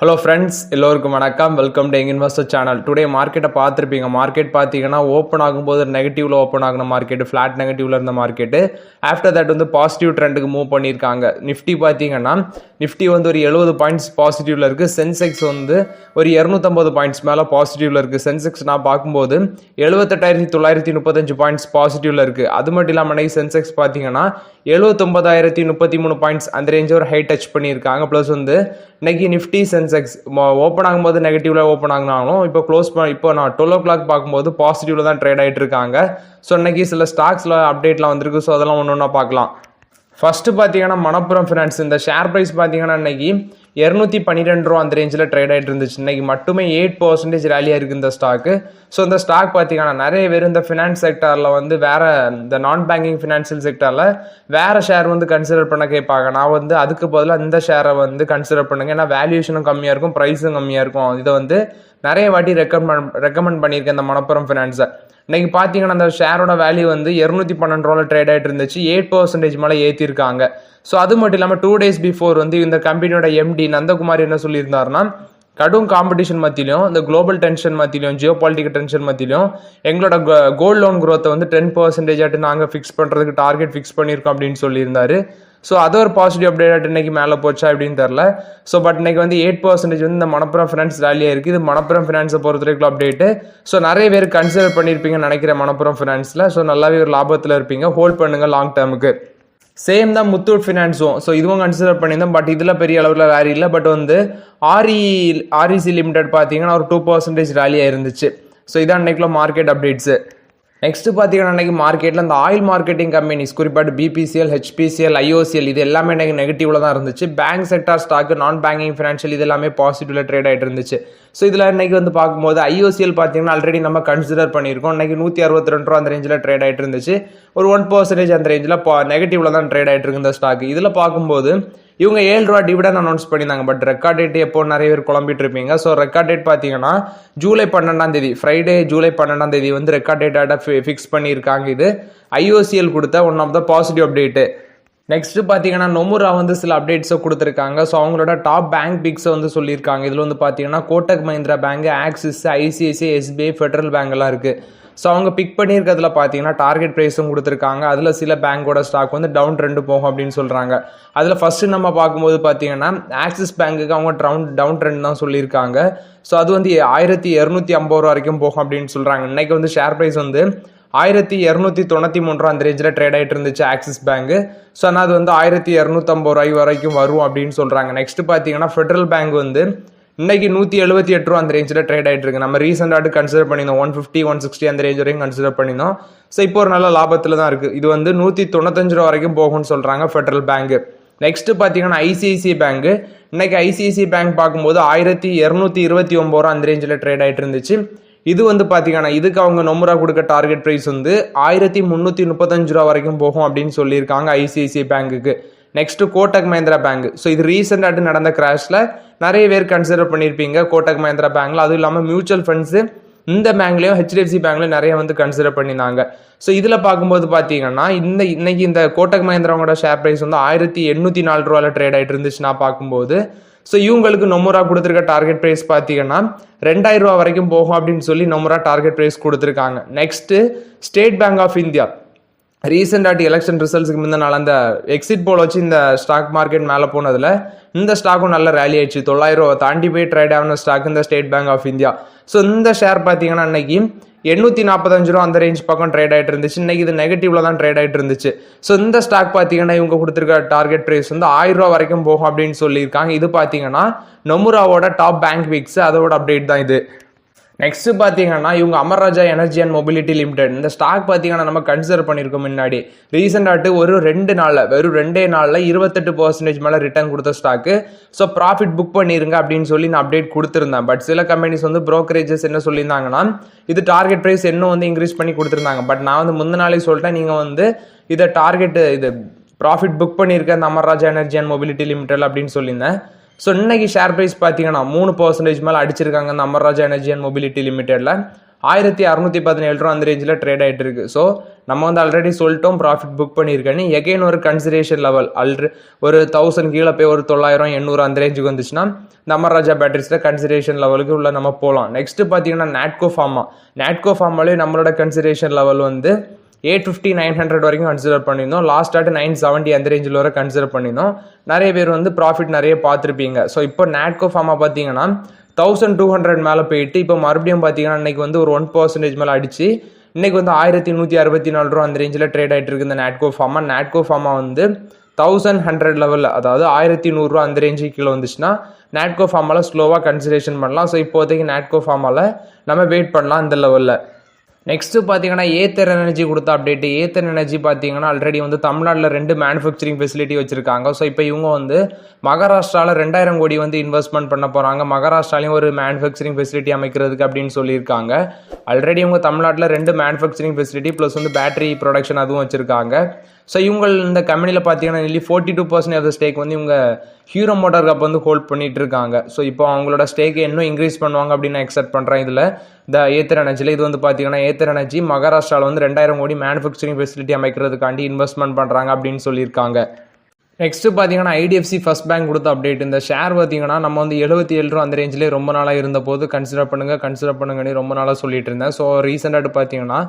Hello friends, எல்லோருக்கும் வணக்கம். Welcome to young investor channel. Today மார்க்கெட்டை பார்த்துருப்பீங்க. மார்க்கெட் பார்த்தீங்கன்னா ஓப்பன் ஆகும்போது நெகட்டிவ்ல ஓப்பன் ஆகின மார்க்கெட், ஃப்ளாட் நெகட்டிவ்ல இருந்த மார்க்கெட்டு ஆஃப்டர் தட் வந்து பாசிட்டிவ் ட்ரெண்டுக்கு மூவ் பண்ணியிருக்காங்க. நிஃப்டி பார்த்தீங்கன்னா நிஃப்டி வந்து ஒரு 70 பாயிண்ட்ஸ் பாசிட்டிவ்ல இருக்கு. சென்செக்ஸ் வந்து ஒரு 250 பாயிண்ட்ஸ் மேலே பாசிட்டிவ்ல இருக்கு. சென்செக்ஸ் நான் பார்க்கும்போது 78,935 பாயிண்ட்ஸ் பாசிட்டிவ்ல இருக்கு. அது மட்டும் இல்லாமல் சென்செக்ஸ் பார்த்தீங்கன்னா 79,033 பாயிண்ட்ஸ் அந்த ரேஞ்ச் ஒரு ஹை டச் பண்ணியிருக்காங்க. ப்ளஸ் வந்து இன்னைக்கு நிஃப்டி சென்செக்ஸ் ஓப்பன் ஆகும்போது நெகட்டிவ்ல ஓப்பன் ஆகினாலும் இப்போ நான் 12 o'clock பார்க்கும்போது பாசிட்டிவ்ல தான் ட்ரேட் ஆகிட்டு இருக்காங்க. ஸோ இன்னைக்கு சில ஸ்டாக்ஸ்ல அப்டேட்லாம் வந்திருக்கு. ஸோ அதெல்லாம் ஒன்று ஒன்றா பார்க்கலாம். ஃபர்ஸ்ட் பார்த்தீங்கன்னா மணப்புரம் ஃபினான்ஸ். இந்த ஷேர் ப்ரைஸ் பார்த்தீங்கன்னா இன்னைக்கு 212 ரூபா அந்த ரேஞ்சில் ட்ரேட் ஆகிட்டு இருந்துச்சு. இன்னைக்கு மட்டுமே 8% ரேலியாக இருக்குது இந்த ஸ்டாக்கு. ஸோ இந்த ஸ்டாக் பார்த்தீங்கன்னா நிறைய பேர் இந்த ஃபினான்ஸ் செக்டாரில் வந்து வேற இந்த நான் பேங்கிங் ஃபினான்ஷியல் செக்டாரில் வேற ஷேர் வந்து கன்சிடர் பண்ண கேட்பாங்க. நான் வந்து அதுக்கு பதிலாக இந்த ஷேரை வந்து கன்சிடர் பண்ணுங்க, ஏன்னா வேல்யூஷனும் கம்மியாக இருக்கும், ப்ரைஸும் கம்மியாக இருக்கும். இதை வந்து நிறைய வாட்டி ரெக்கமெண்ட் பண்ணியிருக்கேன் இந்த மணப்புரம் ஃபினான்ஸை. இன்னைக்கு பார்த்தீங்கன்னா அந்த ஷேரோட வேல்யூ வந்து 212 ரூபாயில் ட்ரேட் ஆகிட்டு இருந்துச்சு. 8% மேலே ஏற்றிருக்காங்க. ஸோ அது மட்டும் இல்லாமல் 2 days பிஃபோர் வந்து இந்த கம்பெனியோட எம்டி நந்தகுமார் என்ன சொல்லியிருந்தாருன்னா, கடும் காம்படிஷன் மத்தியிலும் இந்த குளோபல் டென்ஷன் மத்தியிலும் ஜியோ பாலிட்டிக்கல் டென்ஷன் மத்தியிலும் எங்களோட கோல்டு லோன் குரோத்தை வந்து 10% ஆட்டு நாங்கள் ஃபிக்ஸ் பண்ணுறதுக்கு டார்கெட் ஃபிக்ஸ் பண்ணியிருக்கோம் அப்படின்னு சொல்லியிருந்தாரு. ஸோ அது ஒரு பாசிட்டிவ் அப்டேட் இன்னைக்கு மேலே போச்சா அப்படின்னு தெரில. ஸோ பட் இன்னைக்கு வந்து 8% வந்து இந்த மணப்புரம் ஃபினான்ஸ் ரேலியாக இருக்குது. இது மணப்புரம் ஃபினான்ஸை பொறுத்த வரைக்கும் அப்டேட்டு. ஸோ நிறைய பேர் கன்சிடர் பண்ணியிருப்பீங்கன்னு நினைக்கிறேன் மணப்புரம் ஃபினான்ஸில். ஸோ நல்லாவே ஒரு லாபத்தில் இருப்பீங்க. ஹோல்ட் பண்ணுங்க லாங் டேர்முக்கு. சேம் தான் முத்தூட் ஃபினான்ஸும். ஸோ இதுவும் கன்சிடர் பண்ணியிருந்தோம். பட் இதில் பெரிய அளவில் ரேலி இல்லை. பட் வந்து ஆர்இசி லிமிடெட் பார்த்தீங்கன்னா ஒரு 2% ரேலியாக இருந்துச்சு. ஸோ இதான் இன்னைக்குள்ள மார்க்கெட் அப்டேட்ஸு. நெக்ஸ்ட் பார்த்தீங்கன்னா இன்னைக்கு மார்க்கெட்டில் இந்த ஆயில் மார்க்கெட்டிங் கம்பெனிஸ் குறிப்பாட்டு பிபிசிஎல், ஹெச்பிசிஎல், ஐஓசிஎல் இது எல்லாமே இன்னைக்கு நெகட்டிவ்ல தான் இருந்துச்சு. Bank sector stock, non banking financial இது எல்லாமே பாசிட்டிவ்ல ட்ரேட் ஆகிட்டு இருந்துச்சு. ஸோ இதில் இன்னைக்கு வந்து பார்க்கும்போது ஐஓசிஎல் பார்த்தீங்கன்னா ஆல்ரெடி நம்ம கன்சிடர் பண்ணியிருக்கோம். இன்னைக்கு 162 ரூபா அந்த ரேஞ்சில் ட்ரேட் ஆகிட்டு இருந்துச்சு. ஒரு 1% அந்த ரேஞ்சில் நெகட்டிவ்ல தான் ட்ரேட் ஆகிட்டு இருக்கு இந்த ஸ்டாக். இதில் பார்க்கும்போது இவங்க 7 ரூபா டிவிடன் அனௌன்ஸ் பண்ணியிருந்தாங்க. பட் ரெக்கார்ட் டேட் எப்போ நிறைய பேர் குழம்பிட்டு இருப்பீங்க. ஸோ ரெக்கார்ட் டேட் பார்த்தீங்கன்னா ஜூலை 12 ஃப்ரைடே ஜூலை 12 வந்து ரெக்கார்ட் டேட்டாக ஃபிக்ஸ் பண்ணியிருக்காங்க. இது ஐஓசிஎல் கொடுத்த one of the positive update. Next பார்த்தீங்கன்னா நொமுரா வந்து சில அப்டேட்ஸை கொடுத்துருக்காங்க. ஸோ அவங்களோட டாப் பேங்க் பிக்ஸை வந்து சொல்லியிருக்காங்க. இதில் வந்து பார்த்தீங்கன்னா Kotak Mahindra bank, axis, ICICI, SBI, federal bank எல்லாம் இருக்குது. ஸோ அவங்க பிக் பண்ணியிருக்கிறதுல பார்த்தீங்கன்னா டார்கெட் ப்ரைஸும் கொடுத்துருக்காங்க. அதில் சில பேங்கோட ஸ்டாக் வந்து டவுன் ட்ரெண்டு போகும் அப்படின்னு சொல்கிறாங்க. அதில் ஃபஸ்ட்டு நம்ம பார்க்கும்போது பார்த்தீங்கன்னா ஆக்சிஸ் பேங்க்குக்கு அவங்க டவுன் ட்ரெண்ட் தான் சொல்லியிருக்காங்க. ஸோ அது வந்து 1250 ரூபா வரைக்கும் போகும் அப்படின்னு சொல்கிறாங்க. இன்னைக்கு வந்து ஷேர் ப்ரைஸ் வந்து 1293 ரூபா அந்த ரேஞ்சில் ட்ரேட் ஆகிட்டு இருந்துச்சு ஆக்சிஸ் பேங்க். ஸோ ஆனால் அது வந்து 1250 ரூபாய் வரைக்கும் வரும் அப்படின்னு சொல்கிறாங்க. நெக்ஸ்ட் பார்த்தீங்கன்னா ஃபெடரல் பேங்க் வந்து இன்னைக்கு 178 ரூபா அந்த ரேஞ்சில் ட்ரேட் ஆகிட்டு இருக்கு. நம்ம ரீசெண்டாக கன்சிடர் பண்ணியிருந்தோம் 150, 160 அந்த ரேஞ்ச் வரைக்கும் கன்சிடர் பண்ணியிருந்தோம். ஸோ இப்போ ஒரு நல்ல லாபத்தில் தான் இருக்குது. இது வந்து 195 ரூபா வரைக்கும் போகும்னு சொல்கிறாங்க ஃபெடரல் பேங்க். நெக்ஸ்ட் பார்த்தீங்கன்னா ஐசிஐசிஐ பேங்க். இன்னைக்கு ஐசிஐசிஐ பேங்க் பார்க்கும்போது 1229 ரூபா அந்த ரேஞ்சில் ட்ரேட் ஆகிட்டு இருந்துச்சு. இது வந்து பார்த்தீங்கன்னா இதுக்கு அவங்க நொமுரா கொடுக்க டார்கெட் ப்ரைஸ் வந்து 1335 ரூபா வரைக்கும் போகும் அப்படின்னு சொல்லியிருக்காங்க ஐசிஐசிஐ பேங்க்குக்கு. Next Kotak Mahindra bank. So இது ரீசெண்டாக நடந்த கிராஷில் நிறைய பேர் கன்சிடர் பண்ணியிருப்பீங்க கோட்டக் மஹிந்திரா பேங்க்ல. அதுவும் இல்லாமல் மியூச்சுவல் ஃபண்ட்ஸு இந்த பேங்க்லேயும் ஹெச்டிஎஃப்சி பேங்க்லேயும் நிறைய வந்து கன்சிடர் பண்ணியிருந்தாங்க. ஸோ இதில் பார்க்கும்போது பார்த்தீங்கன்னா இன்னைக்கு இந்த கோட்டக் மஹிந்திராவோட ஷேர் ப்ரைஸ் வந்து 1804 ரூபாயில் ட்ரேட் ஆகிட்டு இருந்துச்சு நான் பார்க்கும்போது. ஸோ இவங்களுக்கு நொமுரா கொடுத்துருக்க டார்கெட் ப்ரைஸ் பார்த்தீங்கன்னா 2000 ரூபா வரைக்கும் போகும் அப்படின்னு சொல்லி நொமுரா டார்கெட் ப்ரைஸ் கொடுத்துருக்காங்க. Next State Bank of India. ரீசெண்டாக எலெக்ஷன் ரிசல்ட்ஸுக்கு முந்தினால அந்த எக்ஸிட் போல் வச்சு இந்த ஸ்டாக் மார்க்கெட் மேலே போனதில் இந்த ஸ்டாக்கும் நல்ல ரேலி ஆயிடுச்சு. 900 ரூபா தாண்டி போய் ட்ரேட் ஆகின ஸ்டாக் இந்த State Bank of India. So இந்த ஷேர் பார்த்தீங்கன்னா இன்னைக்கு 845 ரூபா அந்த ரேஞ்ச் பக்கம் ட்ரேட் ஆகிட்டு இருந்துச்சு. இன்னைக்கு இது நெகட்டிவ்ல தான் ட்ரேட் ஆகிட்டு இருந்துச்சு. ஸோ இந்த ஸ்டாக் பார்த்தீங்கன்னா இவங்க கொடுத்துருக்க டார்கெட் ப்ரைஸ் வந்து 1000 ரூபா வரைக்கும் போகும் அப்படின்னு சொல்லியிருக்காங்க. இது பார்த்தீங்கன்னா நொமுராவோட டாப் பேங்க் பிக்ஸ் அதோட அப்டேட் தான் இது. நெக்ஸ்ட் பார்த்தீங்கன்னா இவங்க Amara Raja energy and mobility limited. இந்த ஸ்டாக் பார்த்தீங்கன்னா நம்ம கன்சிடர் பண்ணியிருக்கோம் முன்னாடி. ரீசெண்டாட்டு வெறும் 2 நாளில் 28% மேலே ரிட்டர்ன் கொடுத்த ஸ்டாக்கு. ஸோ ப்ராஃபிட் புக் பண்ணிருங்க அப்படின்னு சொல்லி நான் அப்டேட் கொடுத்துருந்தேன். பட் சில கம்பெனிஸ் வந்து ப்ரோக்கரேஜஸ் என்ன சொல்லியிருந்தாங்கன்னா இது டார்கெட் ப்ரைஸ் இன்னும் வந்து இன்க்ரீஸ் பண்ணி கொடுத்துருந்தாங்க. பட் நான் வந்து முந்தின நாளே சொல்லிட்டேன், நீங்கள் வந்து இதை இது ப்ராஃபிட் புக் பண்ணியிருக்க அந்த Amara Raja energy and mobility limited அப்படின்னு சொல்லியிருந்தேன். ஸோ இன்னைக்கு ஷேர் ப்ரைஸ் பார்த்தீங்கன்னா 3% மேலே அடிச்சிருக்காங்க இந்த அமர்ராஜா எனர்ஜி அண்ட் மொபிலிட்டி லிமிடெட்ல. 1617 ரூபா அந்த ரேஞ்சில் ட்ரேட் ஆகிட்டு இருக்கு. ஸோ நம்ம வந்து ஆல்ரெடி சொல்லிட்டோம் ப்ராஃபிட் புக் பண்ணியிருக்கேன்னு. எகைன் ஒரு கன்சிடரேஷன் லெவல் ஒரு 1000 கீழே போய் ஒரு 900 800 அந்த ரேஞ்சுக்கு வந்துச்சுன்னா நம்ம ராஜா பேட்டரிஸில் கன்சிடரேஷன் லெவலுக்கு உள்ள நம்ம போகலாம். நெக்ஸ்ட் பார்த்தீங்கன்னா நாட்கோ ஃபார்மாலே நம்மளோட கன்சிடரேஷன் லெவல் வந்து 850 900 வரைக்கும் கன்சிடர் பண்ணியிருந்தோம். லாஸ்ட் ஆட்டு 970 அந்த ரேஞ்சில் வரை கன்சிடர் பண்ணியிருந்தோம். நிறைய பேர் வந்து ப்ராஃபிட் நிறைய பார்த்துருப்பீங்க. ஸோ இப்போ நாட்கோ ஃபார்மா பார்த்தீங்கன்னா 1200 மேலே போயிட்டு இப்போ மறுபடியும் பார்த்தீங்கன்னா இன்னைக்கு வந்து ஒரு 1% மேலே அடிச்சு இன்னைக்கு வந்து 1164 ரூபா அந்த ரேஞ்சில் ட்ரேட் ஆகிட்டு இருக்கு இந்த நாட்கோ ஃபார்மா வந்து 1100 லெவலில், அதாவது 1100 ரூபா அந்த ரேஞ்சுக்கு கீழே வந்துச்சுன்னா நாட்கோ ஃபார்மாவில் ஸ்லோவாக கன்சிடரேஷன் பண்ணலாம். ஸோ இப்போதைக்கு நாட்கோ ஃபார்மாவில் நம்ம வெயிட் பண்ணலாம் இந்த லெவலில். நெக்ஸ்ட்டு பார்த்தீங்கன்னா ஏத்தர் எனர்ஜி கொடுத்த அப்டேட். ஏத்தர் எனர்ஜி பார்த்தீங்கன்னா ஆல்ரெடி வந்து தமிழ்நாட்டில் 2 மேனுஃபேக்சரிங் ஃபெசிலிட்டி வச்சுருக்காங்க. ஸோ இப்போ இவங்க வந்து மகாராஷ்டிராவில் 2000 கோடி வந்து இன்வெஸ்ட்மெண்ட் பண்ண போகிறாங்க. மகாராஷ்டிராலையும் ஒரு மேனுஃபேக்சரிங் ஃபெசிலிட்டி அமைக்கிறதுக்கு அப்படின்னு சொல்லியிருக்காங்க. ஆல்ரெடி இவங்க தமிழ்நாட்டில் 2 மேனுஃபேக்சரிங் ஃபெசிலிட்டி ப்ளஸ் வந்து பேட்டரி ப்ரொடக்ஷன் அதுவும் வச்சுருக்காங்க. ஸோ இவங்க இந்த கம்பெனியில் பார்த்தீங்கன்னா நில்லி 42% ஆஃப் த ஸ்டேக் வந்து இவங்க ஹீரோ மோட்டார் கப் வந்து ஹோல்ட் பண்ணிட்டு இருக்காங்க. ஸோ இப்போ அவங்களோட ஸ்டேக்கை இன்னும் இன்க்ரீஸ் பண்ணுவாங்க அப்படின்னு நான் எக்ஸ்பெக்ட் பண்ணுறேன். இதில் இந்த ஏத்தர் எனர்ஜியில் இது வந்து பார்த்தீங்கன்னா ஏத்தர் எனர்ஜி மகாராஷ்டிராவில் வந்து 2000 கோடி மேனுஃபேக்சரிங் ஃபெசிலிட்டி அமைக்கிறதுக்காண்டி இன்வெஸ்ட்மெண்ட் பண்ணுறாங்க அப்படின்னு சொல்லியிருக்காங்க. நெக்ஸ்ட் பார்த்தீங்கன்னா ஐடிஎஃப்சி ஃபர்ஸ்ட் பேங்க் கொடுத்த அப்டேட். இந்த ஷேர் பார்த்தீங்கன்னா நம்ம வந்து 77 ரூபா அந்த ரேஞ்சிலே ரொம்ப நாளாக இருந்த போது கன்சிடர் பண்ணுங்கன்னு ரொம்ப நாளாக சொல்லிட்டு இருந்தேன். ஸோ ரீசெண்டாக பார்த்தீங்கன்னா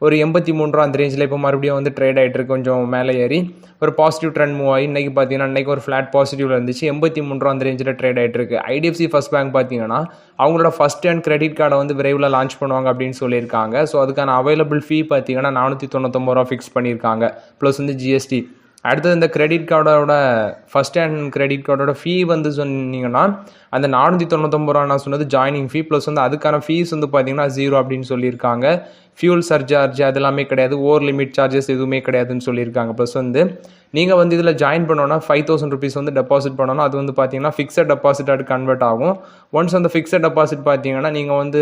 ஒரு 83 ரூபா அந்த ரேஞ்சில் இப்போ மறுபடியும் வந்து ட்ரேட் ஆகிட்டு இருக்கு. கொஞ்சம் மேலே ஏறி ஒரு பாசிட்டிவ் ட்ரெண்ட் மூவ் ஆகி இன்னைக்கு பார்த்தீங்கன்னா இன்னைக்கு ஒரு ஃப்ளாட் பாசிட்டிவ்ல இருந்துச்சு. 83 ரூபா அந்த ரேஞ்சில் ட்ரேட் ஆகிட்டு இருக்கு. ஐடிஎஃப்சி ஃபர்ஸ்ட் பேங்க் பார்த்தீங்கன்னா அவங்களோட ஃபர்ஸ்ட் அண்ட் கிரெடிட் கார்டை வந்து விரைவில் லான்ச் பண்ணுவாங்க அப்படின்னு சொல்லியிருக்காங்க. ஸோ அதுக்கான அவைலபிள் ஃபீ பார்த்தீங்கன்னா 499 ரூபா ஃபிக்ஸ் பண்ணியிருக்காங்க ப்ளஸ் வந்து ஜிஎஸ்டி. அடுத்தது இந்த கிரெடிட் கார்டோட ஃபஸ்ட் ஹேண்ட் கிரெடிட் கார்டோட ஃபீ வந்து சொன்னீங்கன்னா அந்த 499 ரூபா நான் சொன்னது ஜாயினிங் ஃபீ ப்ளஸ் வந்து அதுக்கான ஃபீஸ் வந்து பார்த்தீங்கன்னா 0 அப்படின்னு சொல்லியிருக்காங்க. ஃபியூல் சர்சார்ஜ் அது எல்லாமே கிடையாது, ஓவர் லிமிட் சார்ஜஸ் எதுவுமே கிடையாதுன்னு சொல்லியிருக்காங்க. ப்ளஸ் வந்து நீங்கள் வந்து இதில் ஜாயின் பண்ணோன்னா 5000 ருபீஸ் வந்து டெபாசிட் பண்ணணும். அது வந்து பார்த்தீங்கன்னா ஃபிக்ஸட் டெபாசிட்டாக கன்வெர்ட் ஆகும். ஒன்ஸ் அந்த ஃபிக்ஸட் டெபாசிட் பார்த்தீங்கன்னா நீங்கள் வந்து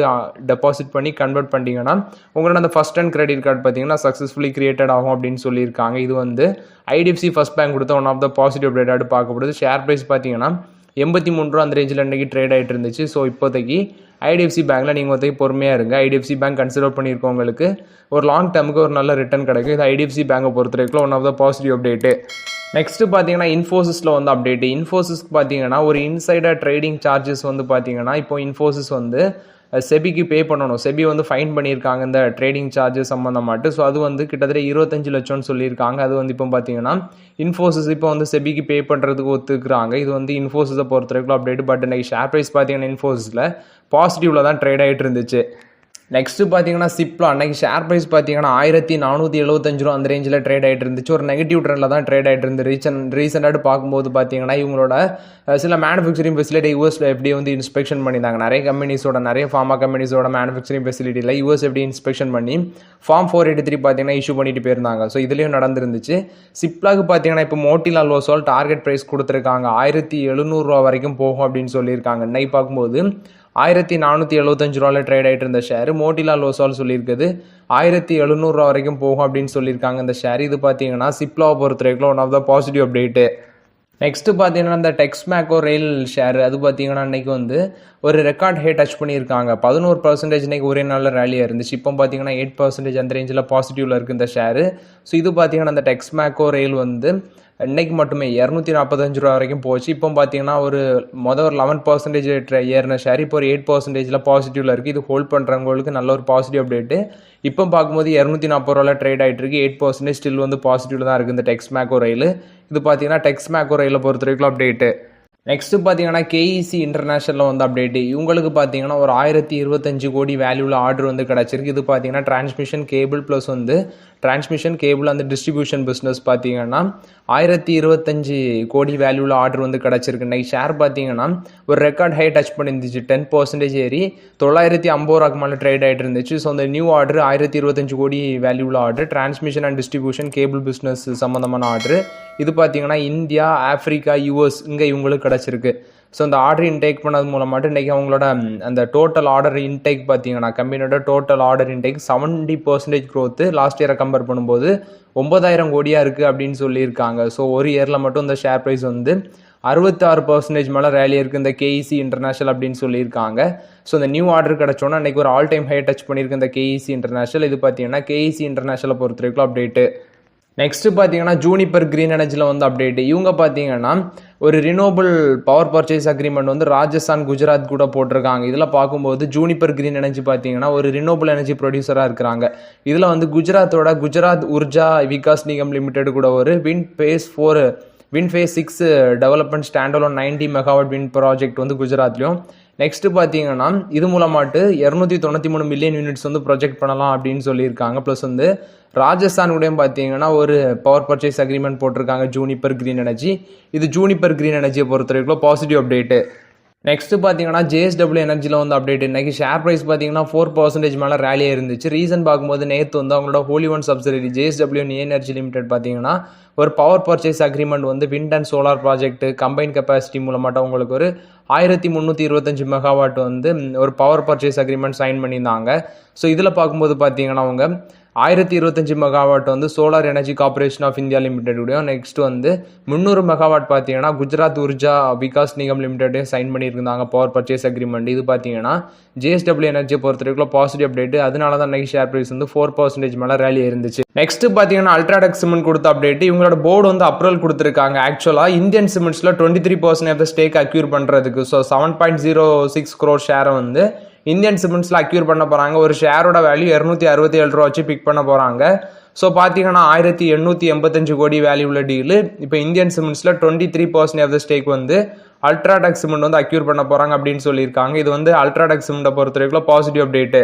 டெபாசிட் பண்ணி கன்வெர்ட் பண்ணிட்டீங்கன்னா உங்களோட அந்த ஃபஸ்ட் அண்ட் கிரெடிட் கார்டு பார்த்தீங்கன்னா சக்ஸஸ்ஃபுல்லி கிரியேட்டட் ஆகும் அப்படின்னு சொல்லியிருக்காங்க. இது வந்து ஐடிஎஃப்சி ஃபர்ஸ்ட் பேங்க் கொடுத்த ஒன் ஆஃப் த பாசிட்டிவ் அப்டேட்டாக பார்க்கப்படுது. ஷேர் ப்ரைஸ் பார்த்தீங்கன்னா 83 ரூபா அந்த ரேஞ்சில் இன்றைக்கி ட்ரேட் ஆகிட்டு இருந்துச்சு. ஸோ இப்போதைக்கு ஐடிஎஃப்சி பேங்க்கில் நீங்கள் வந்து பொறுமையாக இருங்க. ஐடிஎஃப்சி பேங்க் கன்சிடர் பண்ணியிருக்கவங்களுக்கு ஒரு லாங் டேர்முக்கு ஒரு நல்ல ரிட்டர்ன் கிடைக்கும். இது ஐடிஎஃப்சி பேங்கை பொறுத்த வரைக்கும் one of the positive update. Next பார்த்தீங்கன்னா இன்ஃபோசிஸில் வந்து அப்டேட்டு. இன்ஃபோசிஸ்க்கு பார்த்தீங்கன்னா ஒரு இன்சைடர் ட்ரேடிங் சார்ஜஸ் வந்து பார்த்தீங்கன்னா இப்போ இன்ஃபோசிஸ் வந்து செபிக்கு பே பண்ணணும். செபி வந்து ஃபைன் பண்ணியிருக்காங்க இந்த ட்ரேடிங் சார்ஜஸ் சம்மந்தமாட்டு. ஸோ அது வந்து கிட்டத்தட்ட 25 லட்சம்னு சொல்லியிருக்காங்க. அது வந்து இப்போ பார்த்தீங்கன்னா இன்ஃபோசிஸ் இப்போ வந்து செபிக்கு பே பண்ணுறதுக்கு ஒத்துக்குறாங்க. இது வந்து இன்ஃபோசிஸை பொறுத்த வரைக்கும் அப்டேட். பட் இன்றைக்கி ஷேர் ப்ரைஸ் பார்த்தீங்கன்னா இன்ஃபோசிஸில் பாசிட்டிவில் தான் ட்ரேட் ஆகிட்டு இருந்துச்சு. நெக்ஸ்ட்டு பார்த்தீங்கன்னா சிப்லா அன்றைக்கி ஷேர் ப்ரைஸ் பார்த்தீங்கன்னா 1475 ரூபா அந்த ரேஞ்சில் ட்ரேட் ஆகிட்டு இருந்துச்சு. ஒரு நெகட்டிவ் ட்ரெண்டில் தான் ட்ரேட் ஆகிட்டு இருந்து. ரீசெண்டாக பார்க்கும்போது பார்த்தீங்கன்னா இவங்களோட சில மேனுஃபேக்சரிங் ஃபெசிலிட்டி யூஎஸில் எப்படி வந்து இன்ஸ்பெக்ஷன் பண்ணியிருந்தாங்க. நிறைய ஃபார்மா கம்பெனிஸோட மேனுஃபேக்சரிங் ஃபெசிலிட்டியில் யூஎஸ் எப்படி இன்ஸ்பெக்ஷன் பண்ணி ஃபார்ம் 483 பார்த்தீங்கன்னா இஷ்யூ பண்ணிட்டு போயிருந்தாங்க. ஸோ இதுலேயும் நடந்துருந்துச்சு. சிப்லாக்கு பார்த்தீங்கன்னா இப்போ மோட்டிலால் ஓசால் டார்கெட் ப்ரைஸ் கொடுத்துருக்காங்க 1700 ரூபா வரைக்கும் போகும் அப்படின்னு சொல்லியிருக்காங்க. இன்னைக்கு பார்க்கும்போது 1475 ரூபாயில் ட்ரேட் ஆகிட்டு இருந்த ஷேர் மோட்டிலால் ஓசால் சொல்லியிருக்குது 1700 ரூபா வரைக்கும் போகும் அப்படின்னு சொல்லியிருக்காங்க இந்த ஷேர். இது பார்த்தீங்கன்னா சிப்லாவை பொறுத்த வரைக்கும் one of the positive update. Next பார்த்தீங்கன்னா இந்த டெக்ஸ்மேக்கோ ரயில் ஷேர் அது பார்த்தீங்கன்னா இன்றைக்கி வந்து ஒரு ரெக்கார்ட் ஹை டச் பண்ணியிருக்காங்க. 11% இன்றைக்கி ஒரே நாளில் ரேலியாக இருந்துச்சு. இப்போ பார்த்தீங்கன்னா 8% அந்த ரேஞ்சில் பாசிட்டிவில் இருக்குது இந்த ஷேரு. ஸோ இது பார்த்தீங்கன்னா இந்த டெக்ஸ்மேக்கோ ரயில் வந்து இன்றைக்கி மட்டுமே 245 ரூபா வரைக்கும் போச்சு. இப்போ பார்த்தீங்கன்னா ஒரு 11% ஏறின ஷேர் இப்போ ஒரு 8% பாசிட்டிவில் இருக்குது. இது ஹோல்ட் பண்ணுறவங்களுக்கு நல்ல ஒரு பாசிட்டிவ் அப்டேட்டு. இப்போ பார்க்கும்போது 240 ரூபாயில் ட்ரேட் ஆகிட்டு இருக்கு. 8% ஸ்டில் வந்து பாசிட்டிவில் தான் இருக்குது இந்த டெக்ஸ்மேக்கோ ரயில். இது பார்த்தீங்கன்னா டெக்ஸ்மேக்கோ ரயிலை பொறுத்த வரைக்கும் அப்டேட்டு. நெக்ஸ்ட்டு பார்த்தீங்கன்னா கேஇசி இன்டர்நேஷனலில் வந்து அப்டேட்டு. இவங்களுக்கு பார்த்தீங்கன்னா ஒரு 1025 கோடி வேல்யூவில் ஆர்டர் வந்து கிடச்சிருக்கு. இது பார்த்தீங்கன்னா டிரான்ஸ்மிஷன் கேபிள் ப்ளஸ் வந்து டிரான்ஸ்மிஷன் கேபிள் அந்த டிஸ்ட்ரிபியூஷன் பிஸ்னஸ் பார்த்தீங்கன்னா 1025 கோடி வேல்யூவில் ஆர்டர் வந்து கிடச்சிருக்கு. இன்றைக்கி ஷேர் பார்த்தீங்கன்னா ஒரு ரெக்கார்ட் ஹை டச் பண்ணியிருந்துச்சு. 10% ஏறி 950 ரூபாய்க்கு மேலே ட்ரேட் ஆகிட்டு இருந்துச்சு. ஸோ அந்த நியூ ஆர்டர் 1025 கோடி வேல்யூவில் order transmission and distribution cable business சம்மந்தமான ஆர்டர். இது பார்த்தீங்கன்னா இந்தியா, ஆஃப்ரிக்கா, யூஎஸ் இங்கே இவங்களுக்கு கிடச்சிருக்கு. ஸோ அந்த ஆர்டர் இன்டேக் பண்ணது மூலமாட்டு இன்றைக்கி அவங்களோட அந்த டோட்டல் ஆர்டர் இன்டேக் பார்த்தீங்கன்னா கம்பெனியோட total order intake 70% growth last இயரை கம்பேர் பண்ணும்போது 9000 கோடியாக இருக்குது அப்படின்னு சொல்லியிருக்காங்க. ஸோ ஒரு இயரில் மட்டும் இந்த ஷேர் ப்ரைஸ் வந்து 66% மேலே ரேலி இருக்குது இந்த கேஇசி இன்டர்நேஷனல் அப்படின்னு சொல்லியிருக்காங்க. ஸோ இந்த நியூ ஆர்டர் கிடச்சோன்னா அன்றைக்கி ஒரு ஆல் டைம் ஹை டச் பண்ணியிருக்கு இந்த கேஇசி இன்டர்நேஷனல். இது பார்த்தீங்கன்னா கேஇசி இன்டர்நேஷனலை பொறுத்த வரைக்கும் அப்டேட்டு. நெக்ஸ்ட்டு பார்த்தீங்கன்னா ஜூனிப்பர் க்ரீன் எனர்ஜியில் வந்து அப்டேட். இவங்க பார்த்தீங்கன்னா ஒரு ரினோவபிள் பவர் பர்ச்சேஸ் அக்ரிமெண்ட் வந்து ராஜஸ்தான் குஜராத் கூட போட்டிருக்காங்க. இதில் பார்க்கும்போது ஜூனிப்பர் க்ரீன் எனர்ஜி பார்த்தீங்கன்னா ஒரு ரினோவபிள் எனர்ஜி ப்ரொடியூசராக இருக்கிறாங்க. இதில் வந்து குஜராத் உர்ஜா விகாஸ் நிகம் லிமிடெட் கூட ஒரு wind phase 6 development standalone 90 megawatt wind project வந்து குஜராத்லையும். நெக்ஸ்ட்டு பார்த்தீங்கன்னா இது மூலமாட்டு 293 மில்லியன் யூனிட்ஸ் வந்து ப்ரொஜெக்ட் பண்ணலாம் அப்படின்னு சொல்லியிருக்காங்க. ப்ளஸ் வந்து ராஜஸ்தானுடையும் பார்த்தீங்கன்னா ஒரு பவர் பர்ச்சேஸ் அக்ரிமெண்ட் போட்டிருக்காங்க ஜூனிப்பர் க்ரீன் எனர்ஜி. இது ஜூனிப்பர் க்ரீன் எனர்ஜியை பொறுத்த வரைக்கும் பாசிட்டிவ் அப்டேட்டு. நெக்ஸ்ட்டு பார்த்தீங்கன்னா JSW எனர்ஜியில் வந்து அப்டேட். இன்றைக்கி ஷேர் ப்ரைஸ் பார்த்தீங்கன்னா 4% மேலே ரேலியாக இருந்துச்சு. ரீசன் பார்க்கும்போது நேற்று வந்து அவங்களோட wholly one subsidiary JSW energy limited பார்த்தீங்கன்னா ஒரு பவர் பர்ச்சேஸ் அக்ரிமெண்ட் வந்து wind and solar project combine capacity மூலமாட்ட உங்களுக்கு ஒரு 1325 மெகாவாட் வந்து ஒரு பவர் பர்ச்சேஸ் அக்ரிமெண்ட் சைன் பண்ணியிருந்தாங்க. ஸோ இதில் பார்க்கும்போது பார்த்தீங்கன்னா அவங்க 1025 மெகாவாட் வந்து solar energy corporation of India லிமிடெட்டையும், நெக்ஸ்ட் வந்து 300 மெகாவாட் பார்த்தீங்கன்னா குஜராத் உர்ஜா விகாஸ் நிகம் லிமிடெட்டையும் சைன் பண்ணியிருந்தாங்க பவர் பர்ச்சேஸ் அக்ரிமெண்ட். இது பார்த்தீங்கன்னா JSW எனர்ஜியை பொறுத்த வரைக்கும் பாசிட்டிவ் அப்டேட். அதனால தான் அன்றைக்கி ஷேர் ப்ரைஸ் வந்து 4% மேலே ரேலி இருந்துச்சு. நெக்ஸ்ட் பார்த்தீங்கன்னா அல்ட்ராடெக் சிமெண்ட் கொடுத்த அப்டேட். இவங்களோட போர்டு வந்து அப்ரூவல் கொடுத்துருக்காங்க. ஆக்சுவலாக இந்தியன் சிமெண்ட்ஸில் 23% ஆஃப் த ஸ்டேக் அக்யூர் பண்ணுறதுக்கு. ஸோ 7.06 crore ஷேரை வந்து இந்தியன் சிமெண்ட்ஸில் அக்யூர் பண்ண போகிறாங்க. ஒரு ஷேரோட வேல்யூ 267 ரூபா வச்சு பிக் பண்ண போகிறாங்க. ஸோ பார்த்தீங்கன்னா 1885 கோடி வேல்யூ உள்ள டீலு. இப்போ இந்தியன் சிமெண்ட்ஸில் 23% ஆஃப் த ஸ்டேக் வந்து அல்ட்ராடெக் சிமெண்ட் வந்து அக்யூர் பண்ண போகிறாங்க அப்படின்னு சொல்லியிருக்காங்க. இது வந்து அல்ட்ராடெக் சிமெண்ட்டை பொறுத்த வரைக்கும் பாசிட்டிவ் அப்டேட்டு.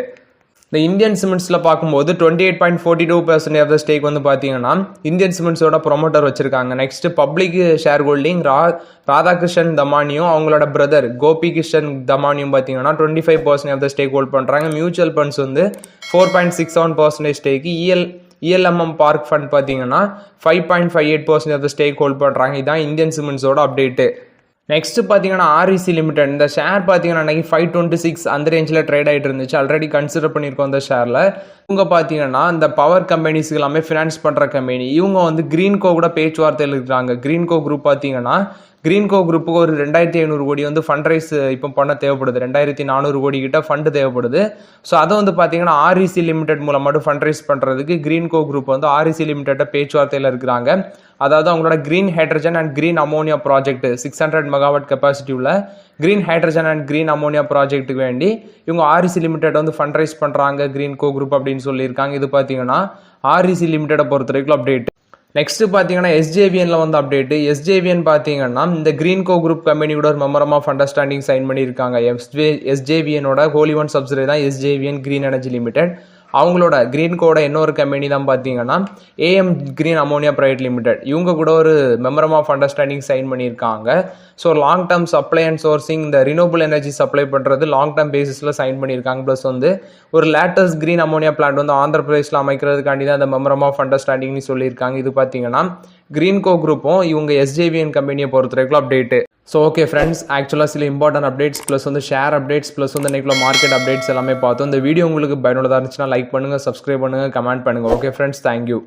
இந்த இந்தியன் சிமெண்ட்ஸில் பார்க்கும்போது 28.42% ஆஃப் த ஸ்டேக் வந்து பார்த்தீங்கன்னா இந்தியன் சிமெண்ட்ஸோட ப்ரொமோட்டர் வச்சிருக்காங்க. Next public share holding Radhakrishnan தமானியும் அவங்களோட பிரதர் கோபி கிருஷ்ணன் தமானியும் பார்த்தீங்கன்னா 25% ஆஃப் த ஸ்டேக் ஹோல்ட் பண்ணுறாங்க. மியூச்சுவல் ஃபண்ட்ஸ் வந்து 4.67% ஸ்டேக்கு. ELMM பார்க் ஃபண்ட் பார்த்தீங்கன்னா 5.58% ஆஃப் த ஸ்டேக் ஹோல்ட் பண்ணுறாங்க. இதுதான் இந்தியன் சிமெண்ட்ஸோட அப்டேட்டு. நெக்ஸ்ட் பார்த்தீங்கன்னா REC லிமிடெட். இந்த ஷேர் பார்த்தீங்கன்னா அன்றைக்கி 526 அந்த ரேஞ்சில் ட்ரேட் ஆகிட்டு இருந்துச்சு. ஆல்ரெடி கன்சிடர் பண்ணியிருக்கோம் அந்த ஷேரில். இவங்க பார்த்தீங்கன்னா இந்த பவர் கம்பெனிஸ் எல்லாமே ஃபினான்ஸ் பண்ணுற கம்பெனி. இவங்க வந்து கிரீன்கோ கூட பேச்சுவார்த்தையில் இருக்கிறாங்க. கிரீன்கோ குரூப் பார்த்தீங்கன்னா கிரீன்கோ குரூப்புக்கு ஒரு 2500 கோடி வந்து ஃபண்ட் ரைஸ் இப்போ பண்ண தேவைப்படுது. 2400 கோடி கிட்ட ஃபண்டு தேவைப்படுது. ஸோ அதை வந்து பார்த்தீங்கன்னா REC லிமிடெட் மூலம் மட்டும் ஃபண்ட் ரைஸ் பண்ணுறதுக்கு கிரீன்கோ குரூப் வந்து REC லிமிடெட்டை பேச்சுவார்த்தையில் இருக்கிறாங்க. அதாவது அவங்களோட green hydrogen and green ammonia project 600 megawatt capacity உள்ள green hydrogen and green ammonia ப்ராஜெக்ட்டுக்கு வேண்டி இவங்க REC லிமிடெட் வந்து ஃபண்ட் ரைஸ் பண்ணுறாங்க கிரீன்கோ குரூப் அப்படின்னு சொல்லியிருக்காங்க. இது பார்த்தீங்கன்னா REC லிமிடெட்டை பொறுத்த வரைக்கும் அப்டேட். நெக்ஸ்ட் பார்த்தீங்கன்னா SJVN வந்து அப்டேட். SJVN பார்த்தீங்கன்னா இந்த கிரீன்கோ குரூப் கம்பெனியோட ஒரு மெமரம் ஆஃப் அண்டர்ஸ்டாண்டிங் சைன் பண்ணியிருக்காங்க. SJVNோட ஹோலி ஒன் சப்சிடரி தான் SJVN கிரீன் எனர்ஜி லிமிடெட். அவங்களோட கிரீன்கோட இன்னொரு கம்பெனி தான் பார்த்தீங்கன்னா AM green ammonia private limited. இவங்க கூட ஒரு மெமரம் ஆஃப் அண்டர்ஸ்டாண்டிங் சைன் பண்ணியிருக்காங்க. So long term supply and sourcing இந்த ரினோவபிள் எனர்ஜி சப்ளை பண்ணுறது லாங் டேர்ம் பேசிஸில் சைன் பண்ணியிருக்காங்க. ப்ளஸ் வந்து ஒரு லேட்டஸ்ட் கிரீன் அமோனியா பிளான்ட் வந்து ஆந்திர பிரதேசில் அமைக்கிறதுக்காண்டி தான் இந்த மெமரம் ஆஃப் அண்டர்ஸ்டாண்டிங்னு சொல்லியிருக்காங்க. இது பார்த்தீங்கன்னா கிரீன்கோ குரூப்பும் இவங்க SJVN கம்பெனியை பொறுத்த வரைக்கும் அப்டேட்டு. ஸோ ஓகே ஃப்ரெண்ட்ஸ், ஆக்சுவலாக சில இம்பார்ட்டன்ட் அப்டேட்ஸ் ப்ளஸ் வந்து ஷேர் அப்டேட்ஸ் ப்ளஸ் வந்து நெக்ல மார்க்கெட் அப்டேட்ஸ் எல்லாமே பார்த்தோம். இந்த வீடியோ உங்களுக்கு பயனுள்ளதாக இருந்துச்சுன்னா லைக் பண்ணுங்கள், சப்ஸ்கிரைப் பண்ணுங்கள், கமெண்ட் பண்ணுங்கள். Okay friends, thank you.